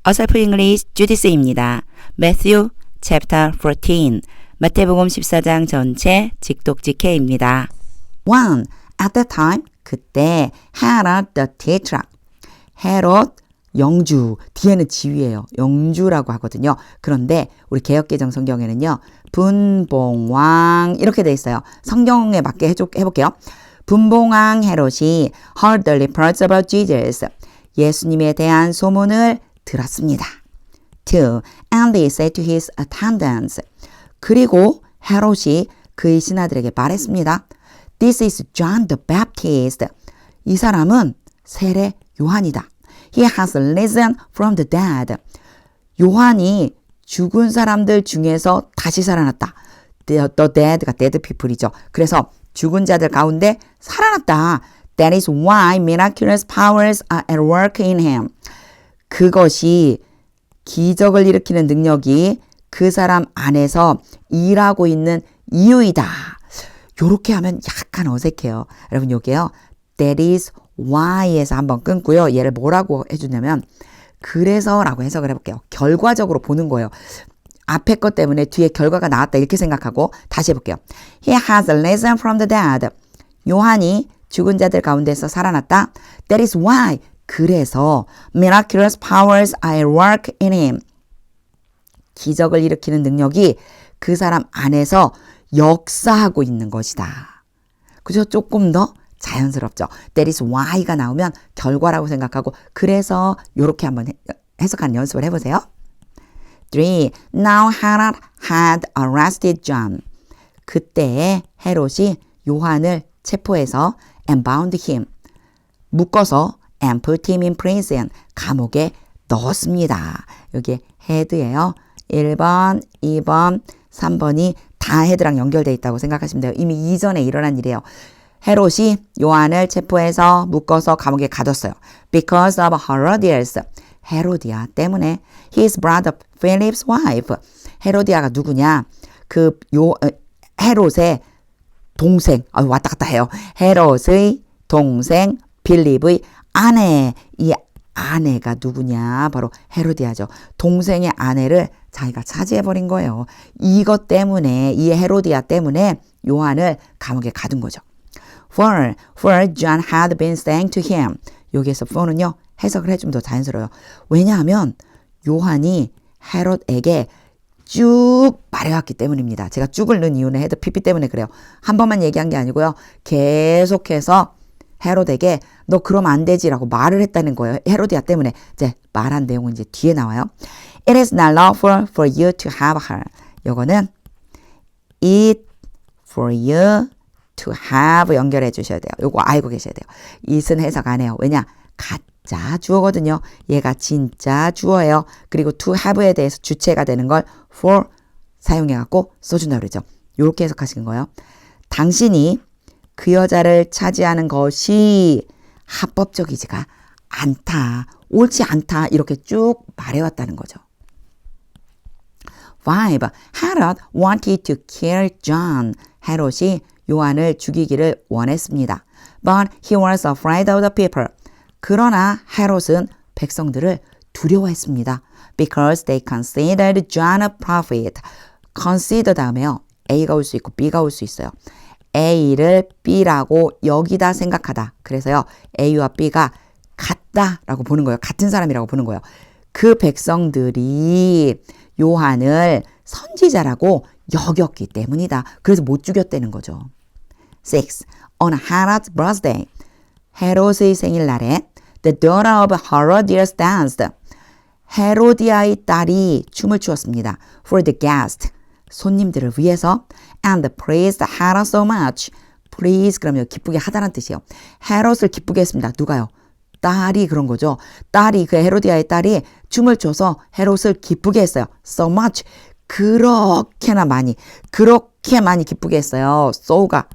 A Self English 주디스입니다. Matthew chapter 14 마태복음 14장 전체 직독직해입니다. 1. At that time 그때 Herod the Tetrarch 헤롯 영주 뒤에는 지위예요. 영주라고 하거든요. 그런데 우리 개역개정 성경에는요. 분봉왕 이렇게 돼 있어요. 성경에 맞게 해볼게요. 분봉왕 헤롯이 heard the reports about Jesus 예수님에 대한 소문을 들었습니다. 2. And he said to his attendants 그리고 헤롯이 그의 신하들에게 말했습니다. This is John the Baptist. 이 사람은 세례 요한이다. He has risen from the dead. 요한이 죽은 사람들 중에서 다시 살아났다. The dead가 dead people이죠. 그래서 죽은 자들 가운데 살아났다. That is why miraculous powers are at work in him. 그것이 기적을 일으키는 능력이 그 사람 안에서 일하고 있는 이유이다. 요렇게 하면 약간 어색해요. 여러분 요게요. That is why에서 한번 끊고요. 얘를 뭐라고 해주냐면 그래서 라고 해석을 해볼게요. 결과적으로 보는 거예요. 앞에 것 때문에 뒤에 결과가 나왔다 이렇게 생각하고 다시 해볼게요. He has risen from the dead. 요한이 죽은 자들 가운데서 살아났다. That is why. 그래서 miraculous powers are at work in him. 기적을 일으키는 능력이 그 사람 안에서 역사하고 있는 것이다. 그죠? 조금 더 자연스럽죠. That is why가 나오면 결과라고 생각하고 그래서 이렇게 한번 해석하는 연습을 해보세요. 3. Now Herod had arrested John. 그때 헤롯이 요한을 체포해서 and bound him. 묶어서 and put him in prison. 감옥에 넣었습니다. 여기 헤드예요. 1번, 2번, 3번이 다 헤드랑 연결되어 있다고 생각하시면 돼요. 이미 이전에 일어난 일이에요. 헤롯이 요한을 체포해서 묶어서 감옥에 가뒀어요. Because of Herodias. 헤로디아 때문에. His brother Philip's wife. 헤로디아가 누구냐? 헤롯의 동생. 왔다 갔다 해요. 헤롯의 동생 빌립의 아내. 이 아내가 누구냐? 바로 헤로디아죠. 동생의 아내를 자기가 차지해버린 거예요. 이것 때문에, 이 헤로디아 때문에 요한을 감옥에 가둔 거죠. For John had been saying to him. 여기에서 for는요, 해석을 해주면 더 자연스러워요. 왜냐하면 요한이 헤롯에게 쭉 말해왔기 때문입니다. 제가 쭉을 넣은 이유는 헤드 PP 때문에 그래요. 한 번만 얘기한 게 아니고요. 계속해서 헤롯에게 너 그러면 안 되지라고 말을 했다는 거예요. 헤로디아 때문에. 이제 말한 내용은 이제 뒤에 나와요. It is not lawful for you to have her. 요거는 it for you to have 연결해 주셔야 돼요. 요거 알고 계셔야 돼요. it은 해석 안 해요. 왜냐? 가짜 주어거든요. 얘가 진짜 주어예요. 그리고 to have에 대해서 주체가 되는 걸 for 사용해갖고 써준다 그러죠. 요렇게 해석하시는 거예요. 당신이 그 여자를 차지하는 것이 합법적이지가 않다. 옳지 않다. 이렇게 쭉 말해왔다는 거죠. 5. Herod wanted to kill John. 헤롯이 요한을 죽이기를 원했습니다. But he was afraid of the people. 그러나 헤롯은 백성들을 두려워했습니다. Because they considered John a prophet. consider 다음에요. A가 올 수 있고 B가 올 수 있어요. A를 B라고 여기다 생각하다. 그래서요. A와 B가 같다라고 보는 거예요. 같은 사람이라고 보는 거예요. 그 백성들이 요한을 선지자라고 여겼기 때문이다. 그래서 못 죽였다는 거죠. 6. On Herod's birthday. 헤롯의 생일날에 the daughter of Herodias danced. 헤로디아의 딸이 춤을 추었습니다. For the guest. 손님들을 위해서 and praised Herod so much. praise 그러면 기쁘게 하다는 뜻이에요. 헤롯을 기쁘게 했습니다. 누가요? 딸이 그런 거죠. 딸이 그 헤로디아의 딸이 춤을 춰서 헤롯을 기쁘게 했어요. so much 그렇게 많이 기쁘게 했어요. so가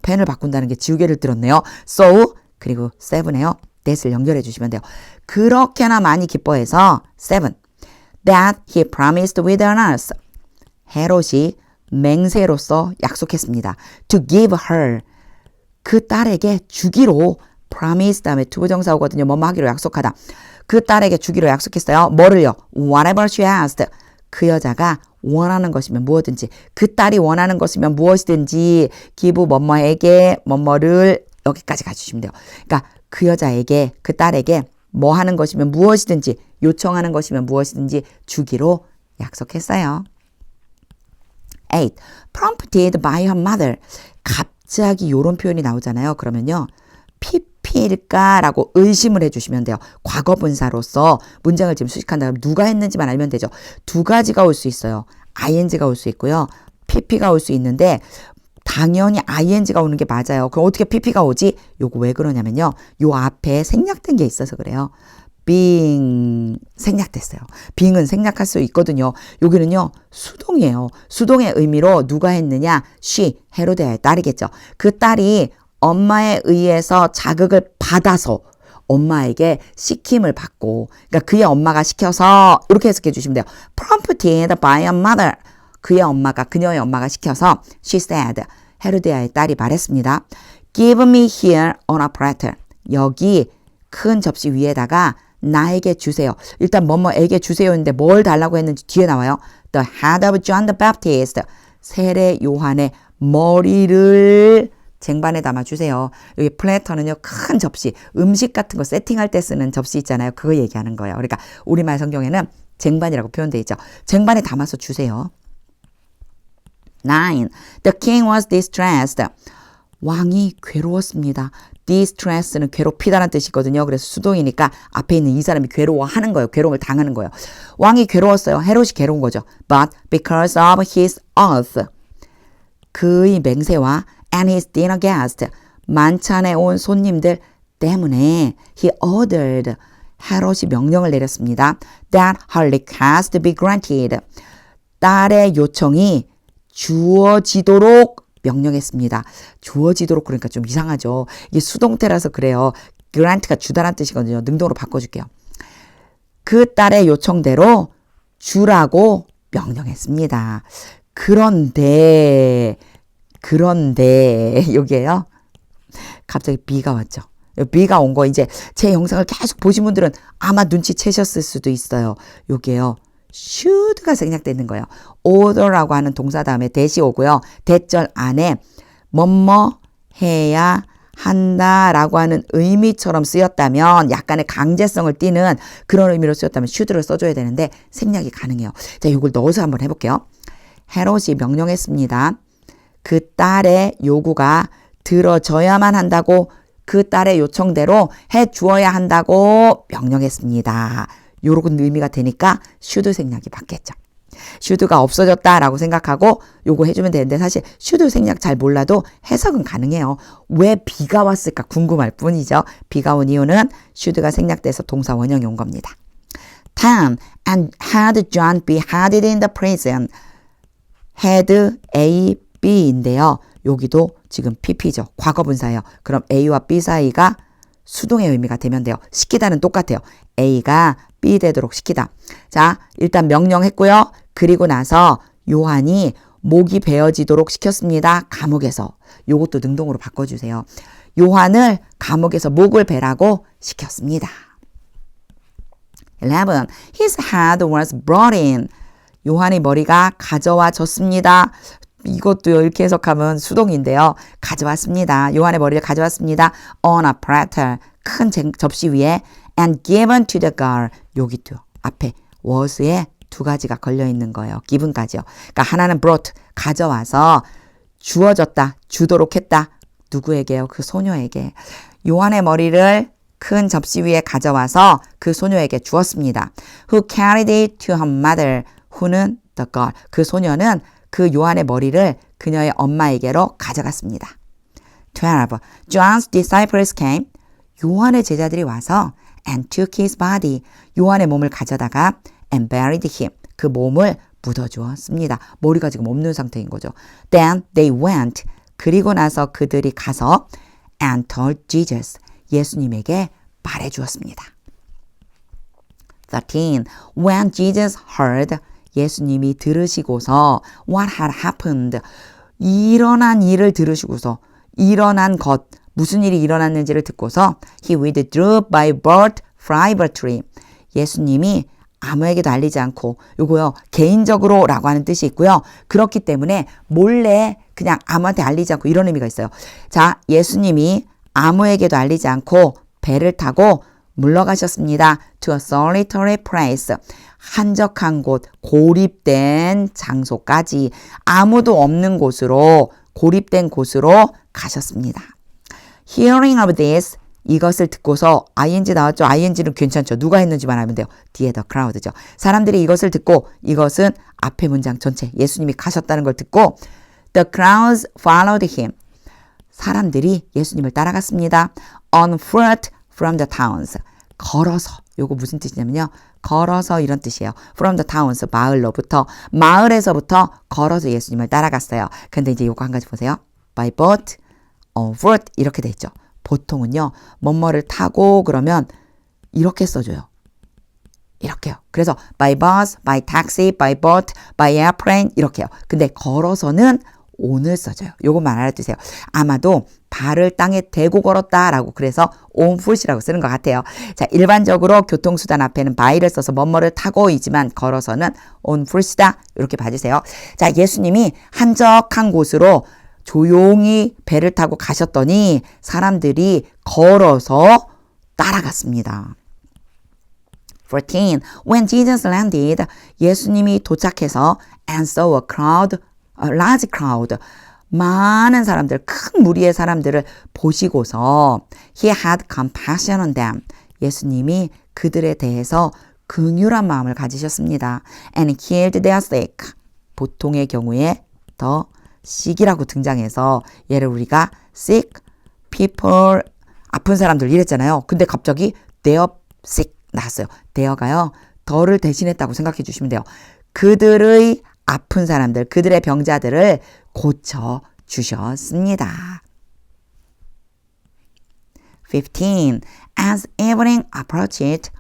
펜을 바꾼다는 게 지우개를 들었네요. so 그리고 7에요. that을 연결해 주시면 돼요. 그렇게나 많이 기뻐해서 7 that he promised with an oath. 헤롯이 맹세로서 약속했습니다. To give her 그 딸에게 주기로 promise 다음에 투부정사 오거든요. 뭐뭐 하기로 약속하다. 그 딸에게 주기로 약속했어요. 뭐를요? Whatever she asked. 그 여자가 원하는 것이면 무엇든지, 그 딸이 원하는 것이면 무엇이든지 give 뭐뭐에게 뭐뭐를 여기까지 가주시면 돼요. 그러니까 그 여자에게, 그 딸에게 뭐 하는 것이면 무엇이든지, 요청하는 것이면 무엇이든지 주기로 약속했어요. 8. Prompted by her mother. 갑자기 이런 표현이 나오잖아요. 그러면요. PP일까라고 의심을 해주시면 돼요. 과거분사로서 문장을 지금 수식한다면 누가 했는지만 알면 되죠. 두 가지가 올 수 있어요. ing가 올 수 있고요. pp가 올 수 있는데 당연히 ing가 오는 게 맞아요. 그럼 어떻게 pp가 오지? 요거 왜 그러냐면요. 요 앞에 생략된 게 있어서 그래요. being 생략됐어요. being은 생략할 수 있거든요. 여기는요. 수동이에요. 수동의 의미로 누가 했느냐? she, 헤로데아의 딸이겠죠. 그 딸이 엄마에 의해서 자극을 받아서 엄마에게 시킴을 받고, 그러니까 그의 엄마가 시켜서, 이렇게 해석해 주시면 돼요. Prompted by a mother. 그의 엄마가, 그녀의 엄마가 시켜서 she said, 헤로데아의 딸이 말했습니다. Give me here on a platter. 여기 큰 접시 위에다가 나에게 주세요. 일단 뭐뭐에게 주세요인데 뭘 달라고 했는지 뒤에 나와요. The head of John the Baptist. 세례 요한의 머리를 쟁반에 담아주세요. 여기 플래터는요, 큰 접시, 음식 같은 거 세팅할 때 쓰는 접시 있잖아요. 그거 얘기하는 거예요. 그러니까 우리말 성경에는 쟁반이라고 표현되어 있죠. 쟁반에 담아서 주세요. 9. The king was distressed. 왕이 괴로웠습니다. distress는 괴롭히다는 뜻이거든요. 그래서 수동이니까 앞에 있는 이 사람이 괴로워하는 거예요. 괴로움을 당하는 거예요. 왕이 괴로웠어요. 헤롯이 괴로운 거죠. But because of his oath. 그의 맹세와 and his dinner guest. 만찬에 온 손님들 때문에 he ordered. 헤롯이 명령을 내렸습니다. That her request be granted. 딸의 요청이 주어지도록 명령했습니다. 주어지도록 그러니까 좀 이상하죠. 이게 수동태라서 그래요. grant가 주다란 뜻이거든요. 능동으로 바꿔줄게요. 그 딸의 요청대로 주라고 명령했습니다. 그런데 여기에요. 갑자기 B가 왔죠. B가 온 거 이제 제 영상을 계속 보신 분들은 아마 눈치채셨을 수도 있어요. 여기에요. should가 생략되는 거예요. order라고 하는 동사 다음에 대시 오고요. 대절 안에 뭐뭐 해야 한다라고 하는 의미처럼 쓰였다면, 약간의 강제성을 띠는 그런 의미로 쓰였다면 should를 써줘야 되는데 생략이 가능해요. 자, 이걸 넣어서 한번 해볼게요. 헤롯이 명령했습니다. 그 딸의 요구가 들어져야만 한다고, 그 딸의 요청대로 해주어야 한다고 명령했습니다. 요런 의미가 되니까 should 생략이 받겠죠. should가 없어졌다라고 생각하고 요거 해주면 되는데, 사실 should 생략 잘 몰라도 해석은 가능해요. 왜 B가 왔을까 궁금할 뿐이죠. B가 온 이유는 should가 생략돼서 동사 원형이 온 겁니다. 10. And had John beheaded in the prison. had A, B인데요. 여기도 지금 PP죠. 과거분사예요. 그럼 A와 B 사이가 수동의 의미가 되면 돼요. 시키다는 똑같아요. A가 B 되도록 시키다. 자, 일단 명령했고요. 그리고 나서 요한이 목이 베어지도록 시켰습니다. 감옥에서. 요것도 능동으로 바꿔주세요. 요한을 감옥에서 목을 베라고 시켰습니다. 11. His head was brought in. 요한의 머리가 가져와졌습니다. 이것도요, 이렇게 해석하면 수동인데요. 가져왔습니다. 요한의 머리를 가져왔습니다. On a platter. 큰 접시 위에. And given to the girl. 여기도 앞에 was에 두 가지가 걸려있는 거예요. given까지요. 그러니까 하나는 brought. 가져와서 주어졌다. 주도록 했다. 누구에게요? 그 소녀에게. 요한의 머리를 큰 접시 위에 가져와서 그 소녀에게 주었습니다. Who carried it to her mother. who는 the girl. 그 소녀는 그 요한의 머리를 그녀의 엄마에게로 가져갔습니다. 12. John's disciples came. 요한의 제자들이 와서 and took his body. 요한의 몸을 가져다가 and buried him. 그 몸을 묻어주었습니다. 머리가 지금 없는 상태인 거죠. Then they went. 그리고 나서 그들이 가서 and told Jesus. 예수님에게 말해주었습니다. 13. When Jesus heard. 예수님이 들으시고서 what had happened. 일어난 일을 들으시고서, 일어난 것, 무슨 일이 일어났는지를 듣고서 he withdrew by boat privately. 예수님이 아무에게도 알리지 않고 요거요. 개인적으로 라고 하는 뜻이 있고요. 그렇기 때문에 몰래 그냥 아무한테 알리지 않고 이런 의미가 있어요. 자, 예수님이 아무에게도 알리지 않고 배를 타고 물러가셨습니다. To a solitary place. 한적한 곳, 고립된 장소까지 아무도 없는 곳으로, 고립된 곳으로 가셨습니다. Hearing of this, 이것을 듣고서 ing 나왔죠? ing는 괜찮죠? 누가 했는지만 알면 돼요. 뒤에 the crowd죠. 사람들이 이것을 듣고, 이것은 앞에 문장 전체, 예수님이 가셨다는 걸 듣고 The crowds followed him. 사람들이 예수님을 따라갔습니다. On foot from the towns. 걸어서. 요거 무슨 뜻이냐면요. 걸어서 이런 뜻이에요. From the towns. 마을로부터. 마을에서부터 걸어서 예수님을 따라갔어요. 근데 이제 요거 한 가지 보세요. By boat, on foot 이렇게 돼 있죠. 보통은요. 뭐뭐를 타고 그러면 이렇게 써줘요. 이렇게요. 그래서 by bus, by taxi, by boat, by airplane 이렇게요. 근데 걸어서는 on을 써줘요. 요것만 알아두세요. 아마도 발을 땅에 대고 걸었다라고 그래서 on foot이라고 쓰는 것 같아요. 자, 일반적으로 교통수단 앞에는 by를 써서 뭐뭐를 타고이지만 걸어서는 on foot이다. 이렇게 봐주세요. 자, 예수님이 한적한 곳으로 조용히 배를 타고 가셨더니 사람들이 걸어서 따라갔습니다. 14. When Jesus landed, 예수님이 도착해서 and saw a large crowd, 많은 사람들, 큰 무리의 사람들을 보시고서 he had compassion on them. 예수님이 그들에 대해서 긍휼한 마음을 가지셨습니다. And healed their sick. 보통의 경우에 더 sick이라고 등장해서 얘를 우리가 sick people, 아픈 사람들 이랬잖아요. 근데 갑자기 their sick 나왔어요. there가요. 더를 대신했다고 생각해 주시면 돼요. 그들의 아픈 사람들, 그들의 병자들을 고쳐 주셨습니다. 15. As evening approached,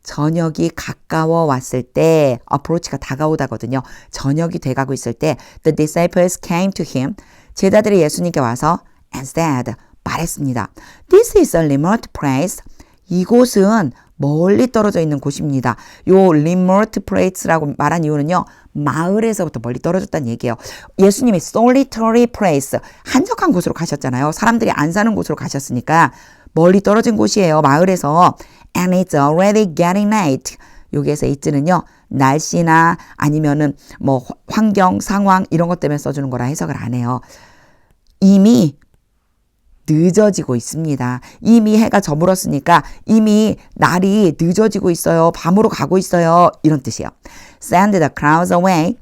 저녁이 가까워 왔을 때, approach가 다가오다거든요. 저녁이 돼가고 있을 때, the disciples came to him. 제자들이 예수님께 와서 and said, 말했습니다. This is a remote place. 이곳은 멀리 떨어져 있는 곳입니다. 요 remote place라고 말한 이유는요. 마을에서부터 멀리 떨어졌다는 얘기예요. 예수님이 solitary place, 한적한 곳으로 가셨잖아요. 사람들이 안 사는 곳으로 가셨으니까 멀리 떨어진 곳이에요. 마을에서. And it's already getting late. 여기에서 it는요. 날씨나 아니면은 뭐 환경, 상황 이런 것 때문에 써주는 거라 해석을 안 해요. 이미 늦어지고 있습니다. 이미 해가 저물었으니까 이미 날이 늦어지고 있어요. 밤으로 가고 있어요. 이런 뜻이에요. Send the crowds away.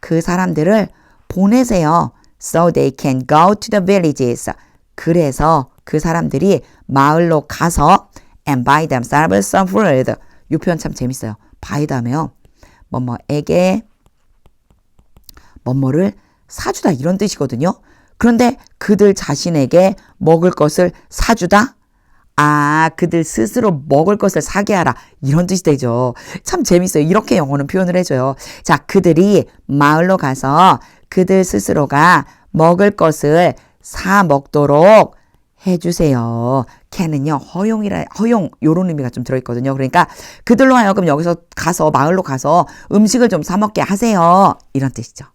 그 사람들을 보내세요. So they can go to the villages. 그래서 그 사람들이 마을로 가서 and buy themselves some food. 이 표현 참 재밌어요. buy 다음에요. 뭐뭐에게 뭐뭐를 사주다 이런 뜻이거든요. 그런데 그들 자신에게 먹을 것을 사주다? 아, 그들 스스로 먹을 것을 사게 하라. 이런 뜻이 되죠. 참 재밌어요. 이렇게 영어는 표현을 해줘요. 자, 그들이 마을로 가서 그들 스스로가 먹을 것을 사 먹도록 해주세요. can은요, 허용, 요런 의미가 좀 들어있거든요. 그러니까 그들로 하여금 여기서 가서, 마을로 가서 음식을 좀 사 먹게 하세요. 이런 뜻이죠.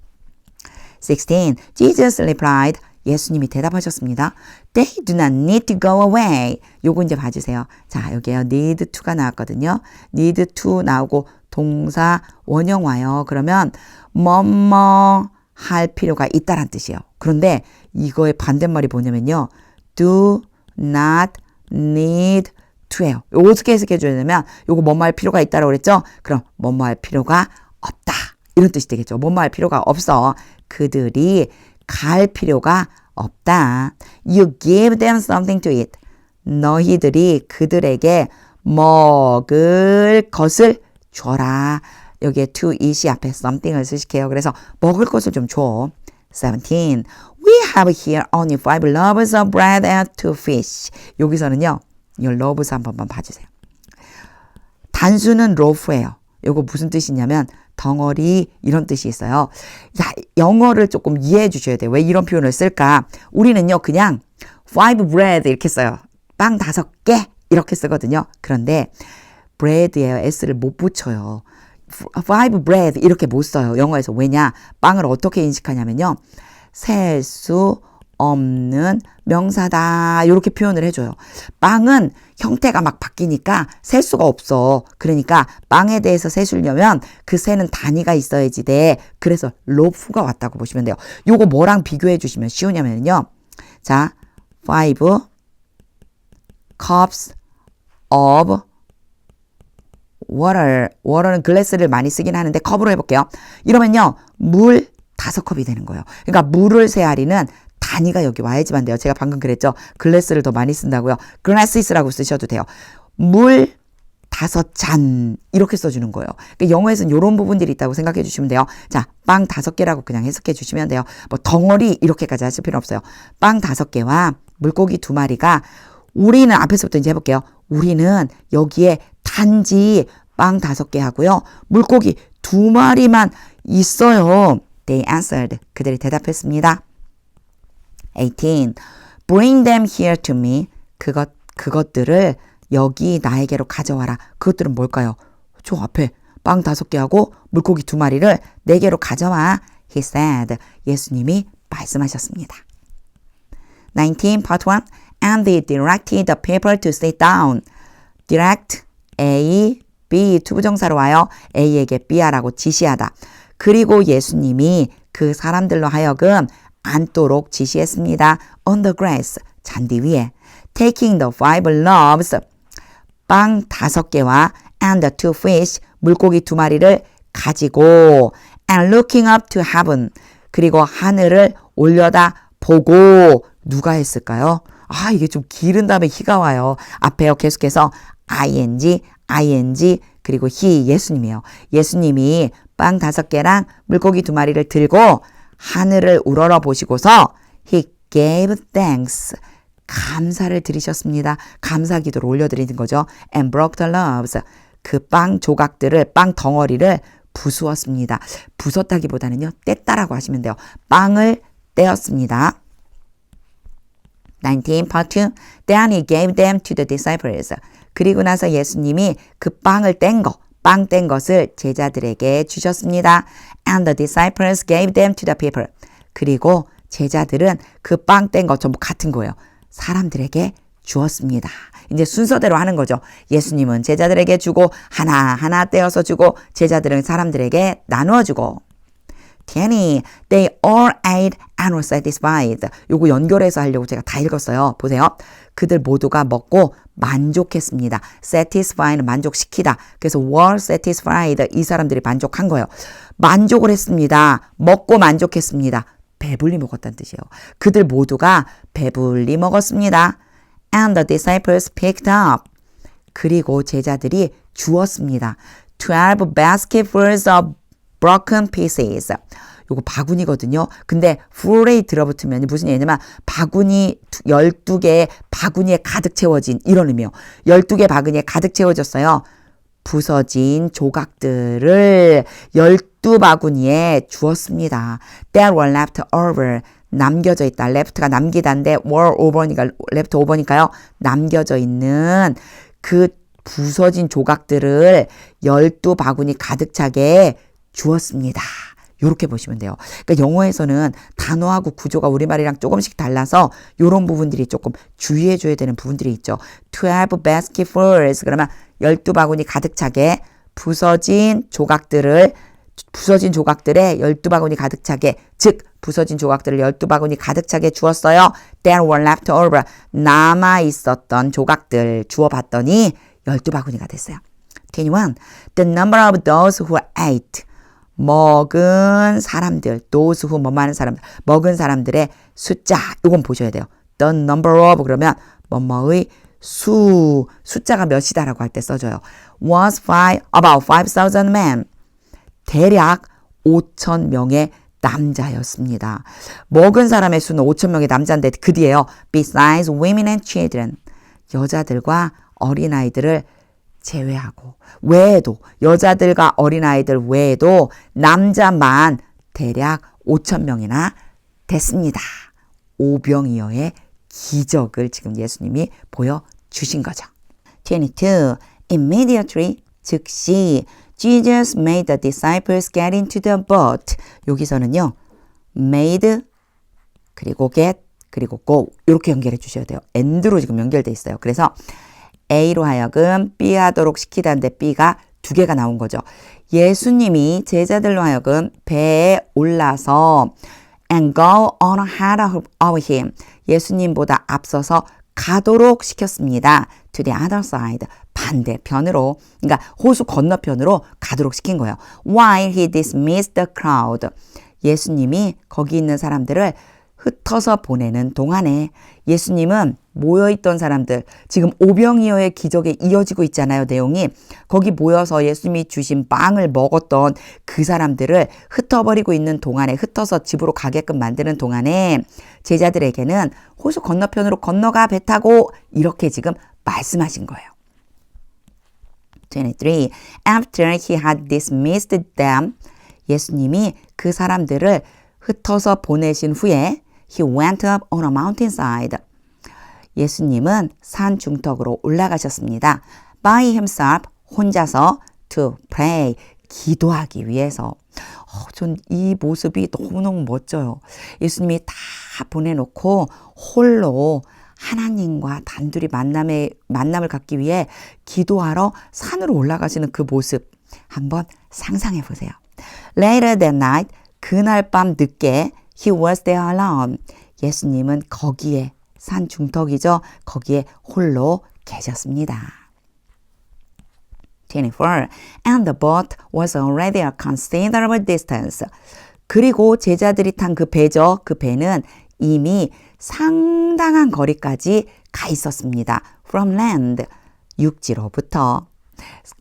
16. Jesus replied. 예수님이 대답하셨습니다. They do not need to go away. 요거 이제 봐주세요. 자, 여기에요. need to가 나왔거든요. need to 나오고 동사 원형 와요. 그러면 뭐뭐 할 필요가 있다란 뜻이에요. 그런데 이거의 반대말이 뭐냐면요. do not need to예요. 요거 어떻게 해석해 줘야 되냐면 요거 뭐뭐 할 필요가 있다라고 그랬죠? 그럼 뭐뭐 할 필요가 없다. 이런 뜻이 되겠죠. 뭐뭐 할 필요가 없어. 그들이 갈 필요가 없다. You give them something to eat. 너희들이 그들에게 먹을 것을 줘라. 여기에 to eat이 앞에 something을 쓰시게요. 그래서 먹을 것을 좀 줘. 17. We have here only 5 loaves of bread and 2 fish. 여기서는요. 이 loaves 한 번만 봐주세요. 단수는 loaf예요. 요거 무슨 뜻이냐면 덩어리 이런 뜻이 있어요. 자, 영어를 조금 이해해 주셔야 돼요. 왜 이런 표현을 쓸까? 우리는요. 그냥 5 bread 이렇게 써요. 빵 5개 이렇게 쓰거든요. 그런데 bread에요. s를 못 붙여요. five bread 이렇게 못 써요. 영어에서. 왜냐? 빵을 어떻게 인식하냐면요. 셀 수 없는 명사다. 이렇게 표현을 해줘요. 빵은 형태가 막 바뀌니까 셀 수가 없어. 그러니까 빵에 대해서 세수려면 그 세는 단위가 있어야지 돼. 그래서 loaf가 왔다고 보시면 돼요. 요거 뭐랑 비교해 주시면 쉬우냐면요. 자, 5 cups of water는 글래스를 많이 쓰긴 하는데 컵으로 해볼게요. 이러면요. 물 5컵이 되는 거예요. 그러니까 물을 세아리는 단위가 여기 와야지만 돼요. 제가 방금 그랬죠. 글래스를 더 많이 쓴다고요. glasses라고 쓰셔도 돼요. 물 5잔 이렇게 써주는 거예요. 그러니까 영어에서는 이런 부분들이 있다고 생각해 주시면 돼요. 자, 빵 5개라고 그냥 해석해 주시면 돼요. 뭐 덩어리 이렇게까지 하실 필요 없어요. 빵 5개와 물고기 2마리가 우리는 앞에서부터 이제 해볼게요. 우리는 여기에 단지 빵 5개 하고요. 물고기 2마리만 있어요. They answered. 그들이 대답했습니다. 18. Bring them here to me. 그것들을 여기 나에게로 가져와라. 그것들은 뭘까요? 저 앞에 빵 5개하고 물고기 2마리를 내게로 가져와. He said. 예수님이 말씀하셨습니다. 19. Part 1. And they directed the people to sit down. direct, A, B, 투부정사로 와요. A에게 B하라고 지시하다. 그리고 예수님이 그 사람들로 하여금 앉도록 지시했습니다. On the grass, 잔디 위에. Taking the 5 loaves, 빵 5개와 and the 2 fish, 물고기 2마리를 가지고 and looking up to heaven, 그리고 하늘을 올려다 보고 누가 했을까요? 아, 이게 좀 길은 다음에 he가 와요. 앞에요. 계속해서 ing, 그리고 he, 예수님이에요. 예수님이 빵 5개랑 물고기 2마리를 들고 하늘을 우러러 보시고서 he gave thanks, 감사를 드리셨습니다. 감사 기도를 올려드리는 거죠. and broke the loaves, 그 빵 조각들을, 빵 덩어리를 부수었습니다. 부쉈다기보다는요, 뗐다라고 하시면 돼요. 빵을 떼었습니다. 19, part 2. Then he gave them to the disciples. 그리고 나서 예수님이 그 빵을 뗀 거, 빵 뗀 것을 제자들에게 주셨습니다. And the disciples gave them to the people. 그리고 제자들은 그 빵 뗀 거 전부 같은 거예요. 사람들에게 주었습니다. 이제 순서대로 하는 거죠. 예수님은 제자들에게 주고 하나하나 떼어서 주고 제자들은 사람들에게 나누어 주고. 20. They all ate and were satisfied. 요거 연결해서 하려고 제가 다 읽었어요. 보세요. 그들 모두가 먹고 만족했습니다. satisfy는 만족시키다. 그래서 were satisfied. 이 사람들이 만족한 거예요. 만족을 했습니다. 먹고 만족했습니다. 배불리 먹었다는 뜻이에요. 그들 모두가 배불리 먹었습니다. And the disciples picked up. 그리고 제자들이 주었습니다. 12 basketfuls of broken pieces. 요거 바구니거든요. 근데 full에 들어붙으면 무슨 얘기냐면 바구니 12개 바구니에 가득 채워진 이런 의미요. 12개 바구니에 가득 채워졌어요. 부서진 조각들을 12바구니에 주었습니다. That were left over. 남겨져 있다. left가 남기다인데 were over니까 left over니까요. 남겨져 있는 그 부서진 조각들을 12바구니 가득 차게 주었습니다. 이렇게 보시면 돼요. 그러니까 영어에서는 단어하고 구조가 우리말이랑 조금씩 달라서 이런 부분들이 조금 주의해 줘야 되는 부분들이 있죠. 12 basketfuls 그러면 12바구니 가득 차게 부서진 조각들에 12바구니 가득 차게, 즉 부서진 조각들을 12바구니 가득 차게 주었어요. There were left over. 남아 있었던 조각들 주어봤더니 12바구니가 됐어요. 21. The number of those who ate. 먹은 사람들, those who 뭐하는 사람들, 먹은 사람들의 숫자, 이건 보셔야 돼요. The number of 그러면 뭐뭐의 숫자가 몇이다라고 할 때 써줘요. Was about 5,000 men. 대략 5,000명의 남자였습니다. 먹은 사람의 수는 5,000명의 남자인데 그 뒤에요. Besides women and children. 여자들과 어린아이들을 제외하고 외에도 여자들과 어린아이들 외에도 남자만 대략 5,000명이나 됐습니다. 오병이어의 기적을 지금 예수님이 보여주신 거죠. 22. Immediately, 즉시 Jesus made the disciples get into the boat. 여기서는요. made 그리고 get 그리고 go 이렇게 연결해 주셔야 돼요. and로 지금 연결돼 있어요. 그래서 A로 하여금 B 하도록 시키다는데 B가 두 개가 나온 거죠. 예수님이 제자들로 하여금 배에 올라서 and go on ahead of him. 예수님보다 앞서서 가도록 시켰습니다. To the other side. 반대편으로. 그러니까 호수 건너편으로 가도록 시킨 거예요. While he dismissed the crowd. 예수님이 거기 있는 사람들을 흩어서 보내는 동안에 예수님은 모여있던 사람들, 지금 오병이어의 기적에 이어지고 있잖아요, 내용이. 거기 모여서 예수님이 주신 빵을 먹었던 그 사람들을 흩어버리고 있는 동안에, 흩어서 집으로 가게끔 만드는 동안에 제자들에게는 호수 건너편으로 건너가 배 타고 이렇게 지금 말씀하신 거예요. 23. After he had dismissed them, 예수님이 그 사람들을 흩어서 보내신 후에 he went up on a mountainside. 예수님은 산 중턱으로 올라가셨습니다. By himself, 혼자서 to pray, 기도하기 위해서. 전 이 모습이 너무너무 멋져요. 예수님이 다 보내놓고 홀로 하나님과 단둘이 만남을 갖기 위해 기도하러 산으로 올라가시는 그 모습 한번 상상해 보세요. Later that night, 그날 밤 늦게 he was there alone. 예수님은 거기에 산 중턱이죠. 거기에 홀로 계셨습니다. 24. And the boat was already a considerable distance. 그리고 제자들이 탄 그 배죠. 그 배는 이미 상당한 거리까지 가 있었습니다. From land, 육지로부터.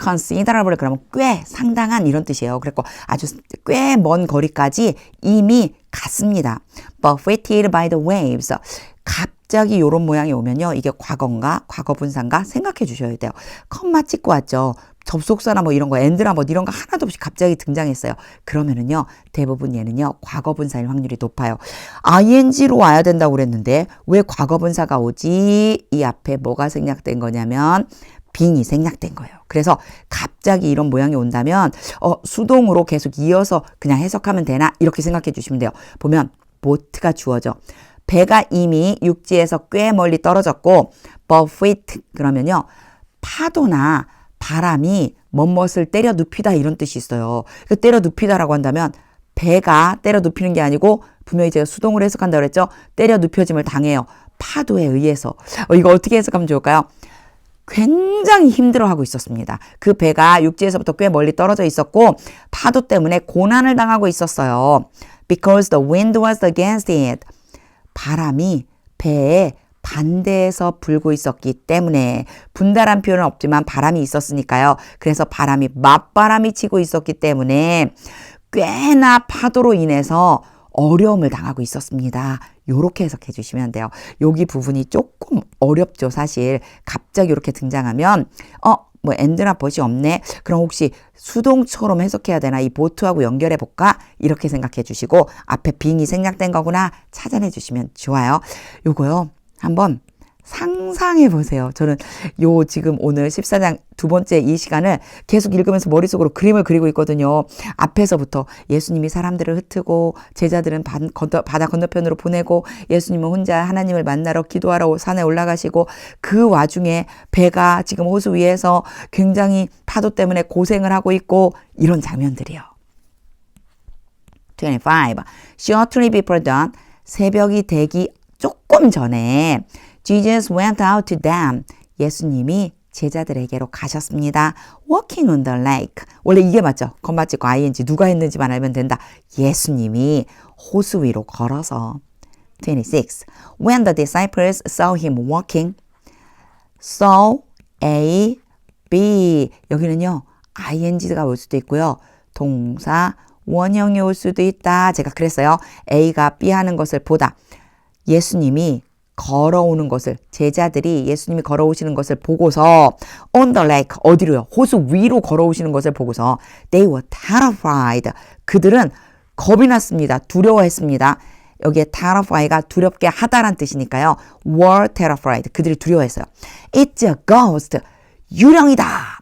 considerable 그러면 꽤 상당한 이런 뜻이에요. 그래서 아주 꽤 먼 거리까지 이미 갔습니다. buffeted by the waves. 갑자기 이런 모양이 오면요. 이게 과거인가 과거분사인가 생각해 주셔야 돼요. 컴마 찍고 왔죠. 접속사나 뭐 이런 거 and나 뭐 이런 거 하나도 없이 갑자기 등장했어요. 그러면은요. 대부분 얘는요. 과거분사일 확률이 높아요. ing로 와야 된다고 그랬는데 왜 과거분사가 오지? 이 앞에 뭐가 생략된 거냐면 being이 생략된 거예요. 그래서 갑자기 이런 모양이 온다면 수동으로 계속 이어서 그냥 해석하면 되나? 이렇게 생각해 주시면 돼요. 보면 boat가 주어져. 배가 이미 육지에서 꽤 멀리 떨어졌고 buffet 그러면요. 파도나 바람이 멋을 때려 눕히다 이런 뜻이 있어요. 때려 눕히다라고 한다면 배가 때려 눕히는 게 아니고 분명히 제가 수동으로 해석한다고 그랬죠. 때려 눕혀짐을 당해요. 파도에 의해서. 이거 어떻게 해석하면 좋을까요? 굉장히 힘들어하고 있었습니다. 그 배가 육지에서부터 꽤 멀리 떨어져 있었고 파도 때문에 고난을 당하고 있었어요. Because the wind was against it. 바람이 배에 반대에서 불고 있었기 때문에 분달한 표현은 없지만 바람이 있었으니까요. 그래서 바람이 맞바람이 치고 있었기 때문에 꽤나 파도로 인해서 어려움을 당하고 있었습니다. 요렇게 해석해 주시면 돼요. 여기 부분이 조금 어렵죠. 사실 갑자기 이렇게 등장하면 뭐 and나 but이 없네. 그럼 혹시 수동처럼 해석해야 되나? 이 보트하고 연결해 볼까? 이렇게 생각해 주시고 앞에 being이 생략된 거구나 찾아내 주시면 좋아요. 요거요. 한번 상상해 보세요. 저는 요 지금 오늘 14장 두 번째 이 시간을 계속 읽으면서 머릿속으로 그림을 그리고 있거든요. 앞에서부터 예수님이 사람들을 흩트고 제자들은 바다 건너편으로 보내고 예수님은 혼자 하나님을 만나러 기도하러 산에 올라가시고 그 와중에 배가 지금 호수 위에서 굉장히 파도 때문에 고생을 하고 있고 이런 장면들이요. 25. Shortly before dawn, 새벽이 되기 조금 전에 Jesus went out to them. 예수님이 제자들에게로 가셨습니다. Walking on the lake. 원래 이게 맞죠? 컴마 찍고 ing 누가 했는지만 알면 된다. 예수님이 호수 위로 걸어서. 26. When the disciples saw him walking. saw, A, B. 여기는요. ing가 올 수도 있고요. 동사, 원형이 올 수도 있다. 제가 그랬어요. A가 B 하는 것을 보다. 예수님이 걸어오는 것을 제자들이 예수님이 걸어오시는 것을 보고서 on the lake 어디로요? 호수 위로 걸어오시는 것을 보고서 they were terrified. 그들은 겁이 났습니다. 두려워했습니다. 여기에 terrify가 두렵게 하다란 뜻이니까요. were terrified. 그들이 두려워했어요. It's a ghost. 유령이다.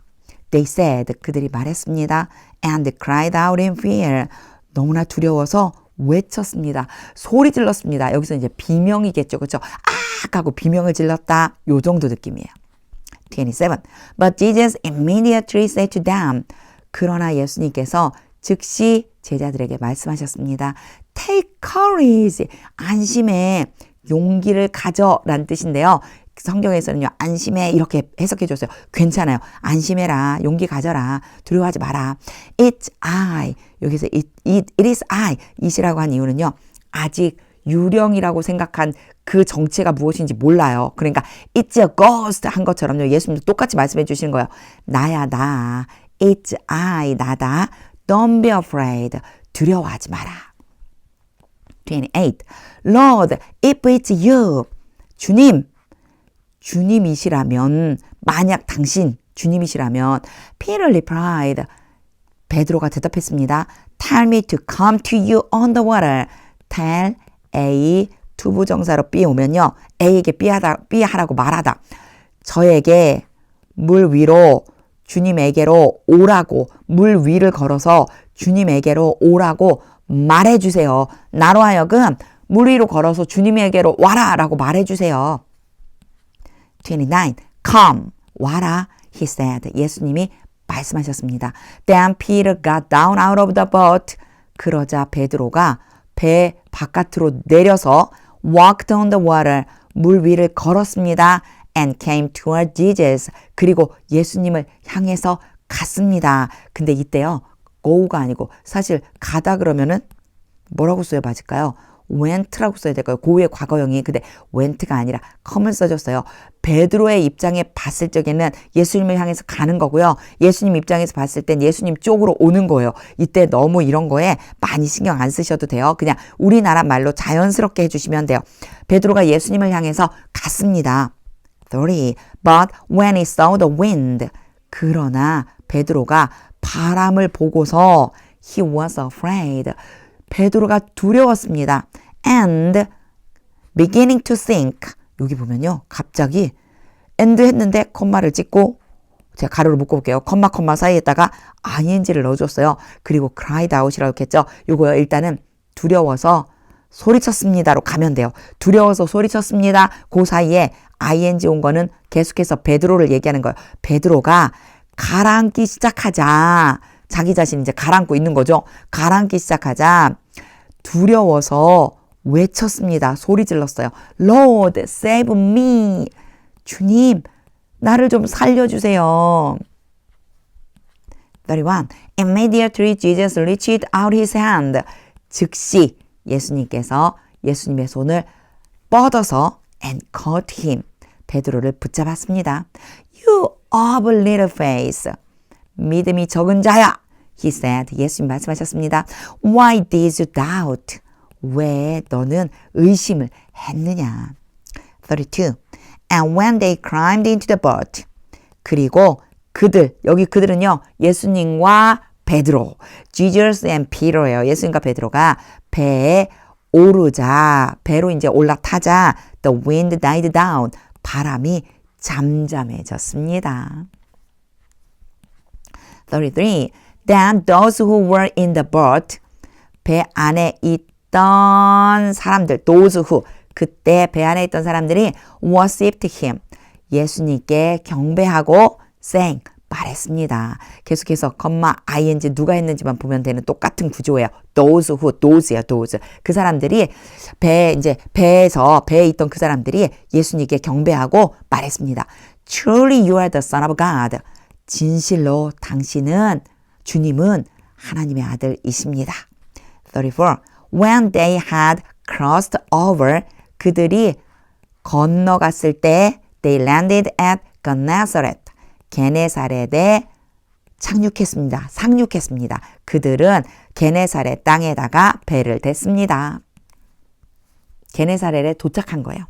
They said, 그들이 말했습니다. And cried out in fear. 너무나 두려워서 외쳤습니다. 소리 질렀습니다. 여기서 이제 비명이겠죠. 그렇죠? 아! 하고 비명을 질렀다. 요 정도 느낌이에요. 27. But Jesus immediately said to them. 그러나 예수님께서 즉시 제자들에게 말씀하셨습니다. Take courage. 안심해. 용기를 가져란 뜻인데요. 성경에서는요. 안심해 이렇게 해석해 줬어요. 괜찮아요. 안심해라. 용기 가져라. 두려워하지 마라. It's I. 여기서 it is I. it이라고 한 이유는요. 아직 유령이라고 생각한 그 정체가 무엇인지 몰라요. 그러니까 it's a ghost 한 것처럼요. 예수님도 똑같이 말씀해 주시는 거예요. 나야 나. It's I. 나다. Don't be afraid. 두려워하지 마라. 28. Lord, if it's you. 주님이시라면, 만약 당신 주님이시라면, Peter replied. 베드로가 대답했습니다. Tell me to come to you on the water. Tell A 투부정사로 B 오면요. A에게 B 하라고 말하다. 저에게 물 위로 주님에게로 오라고 물 위를 걸어서 주님에게로 오라고 말해주세요. 나로 하여금 물 위로 걸어서 주님에게로 와라 라고 말해주세요. 29. Come. 와라. He said. 예수님이 말씀하셨습니다. Then Peter got down out of the boat. 그러자 베드로가 배 바깥으로 내려서 walked on the water. 물 위를 걸었습니다. And came toward Jesus. 그리고 예수님을 향해서 갔습니다. 근데 이때요. go가 아니고 사실 가다 그러면은 뭐라고 써야 맞을까요? went라고 써야 될까요? 고의 과거형이. 근데 went가 아니라 come을 써줬어요. 베드로의 입장에 봤을 적에는 예수님을 향해서 가는 거고요. 예수님 입장에서 봤을 땐 예수님 쪽으로 오는 거예요. 이때 너무 이런 거에 많이 신경 안 쓰셔도 돼요. 그냥 우리나라 말로 자연스럽게 해주시면 돼요. 베드로가 예수님을 향해서 갔습니다. 30. But when he saw the wind. 그러나 베드로가 바람을 보고서 he was afraid. 베드로가 두려웠습니다. And beginning to sink. 여기 보면요. 갑자기 and 했는데 콤마를 찍고 제가 가로를 묶어볼게요. 콤마 사이에다가 ing를 넣어줬어요. 그리고 cried out이라고 했죠. 요거요. 일단은 두려워서 소리쳤습니다로 가면 돼요. 두려워서 소리쳤습니다. 그 사이에 ing 온 거는 계속해서 베드로를 얘기하는 거예요. 베드로가 가라앉기 시작하자. 자기 자신 이제 가라앉고 있는 거죠. 가라앉기 시작하자 두려워서 외쳤습니다. 소리 질렀어요. Lord, save me. 주님, 나를 좀 살려주세요. 31. Immediately Jesus reached out his hand. 즉시 예수님께서 예수님의 손을 뻗어서 and caught him. 베드로를 붙잡았습니다. You of little faith. 믿음이 적은 자야. He said. 예수님 말씀하셨습니다. Why did you doubt? 왜 너는 의심을 했느냐. 32. And when they climbed into the boat. 그리고 여기 그들은요. 예수님과 베드로. Jesus and Peter예요. 예수님과 베드로가 배에 오르자. 배로 이제 올라타자. The wind died down. 바람이 잠잠해졌습니다. 33. Then those who were in the boat, 배 안에 있던 사람들, those who, 그때 배 안에 있던 사람들이 worshipped him, 예수님께 경배하고 saying, 말했습니다. 계속해서 ing 누가 했는지만 보면 되는 똑같은 구조예요. those who, those예요, those. 그 사람들이 배에 있던 그 사람들이 예수님께 경배하고 말했습니다. Truly you are the Son of God. 진실로 당신은 주님은 하나님의 아들이십니다. 34. When they had crossed over, 그들이 건너갔을 때 they landed at Gennesaret. 게네사렛에 상륙했습니다. 그들은 게네사렛 땅에다가 배를 댔습니다. 게네사렛에 도착한 거예요.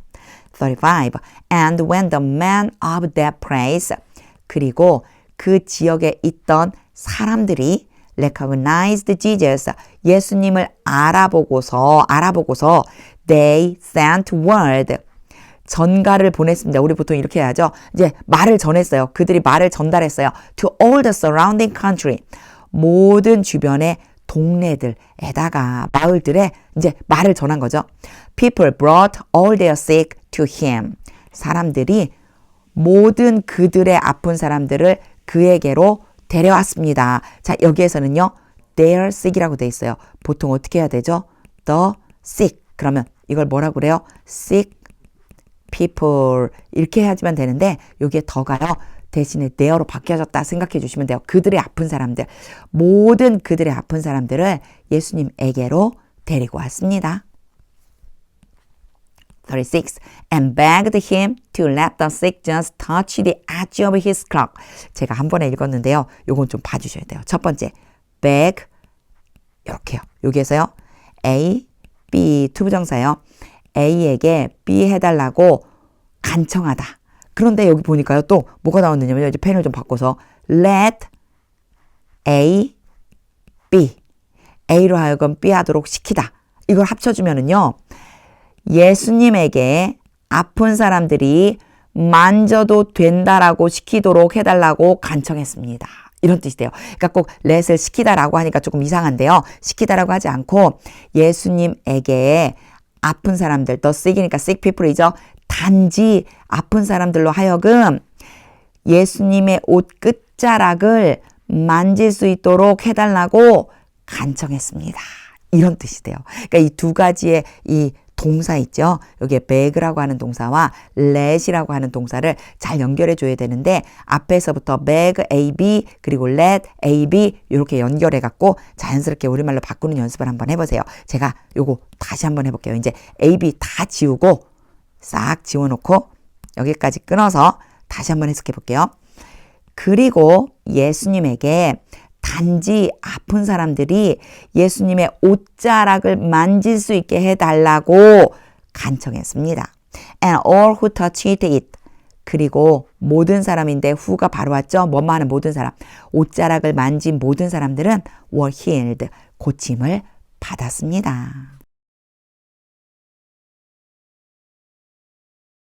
35. And when the men of that place, 그리고 그 지역에 있던 사람들이 recognized Jesus, 예수님을 알아보고서 they sent word, 전가를 보냈습니다. 우리 보통 이렇게 해야죠. 이제 말을 전했어요. 그들이 말을 전달했어요. To all the surrounding country. 모든 주변의 동네들에다가 마을들에 이제 말을 전한 거죠. People brought all their sick to him. 사람들이 모든 그들의 아픈 사람들을 그에게로 데려왔습니다. 자, 여기에서는요. their sick이라고 돼 있어요. 보통 어떻게 해야 되죠? the sick. 그러면 이걸 뭐라고 그래요? sick people. 이렇게 해야지만 되는데 여기에 더가요. 대신에 there로 바뀌어졌다 생각해 주시면 돼요. 그들의 아픈 사람들. 모든 그들의 아픈 사람들을 예수님에게로 데리고 왔습니다. 36. And begged him to let the sick just touch the edge of his cloak. 제가 한 번에 읽었는데요. 요건 좀 봐주셔야 돼요. 첫 번째, beg, 이렇게요. 여기에서요. A, B, 투부정사요. A에게 B 해달라고 간청하다. 그런데 여기 보니까요. 또 뭐가 나왔느냐면 이제 펜을 좀 바꿔서 let A, B. A로 하여금 B 하도록 시키다. 이걸 합쳐주면은요. 예수님에게 아픈 사람들이 만져도 된다라고 시키도록 해달라고 간청했습니다. 이런 뜻이 돼요. 그러니까 꼭 let을 시키다라고 하니까 조금 이상한데요. 시키다라고 하지 않고 예수님에게 아픈 사람들, the sick이니까 sick people이죠. 단지 아픈 사람들로 하여금 예수님의 옷 끝자락을 만질 수 있도록 해달라고 간청했습니다. 이런 뜻이 돼요. 그러니까 이 두 가지의 이 동사 있죠. 여기에 beg라고 하는 동사와 let이라고 하는 동사를 잘 연결해 줘야 되는데 앞에서부터 beg, ab 그리고 let, ab 이렇게 연결해 갖고 자연스럽게 우리말로 바꾸는 연습을 한번 해보세요. 제가 요거 다시 한번 해볼게요. 이제 ab 다 지우고 싹 지워놓고 여기까지 끊어서 다시 한번 해석해 볼게요. 그리고 예수님에게 단지 아픈 사람들이 예수님의 옷자락을 만질 수 있게 해달라고 간청했습니다. And all who touched it. 그리고 모든 사람인데 who가 바로 왔죠. 뭐뭐 하는 모든 사람. 옷자락을 만진 모든 사람들은 were healed. 고침을 받았습니다.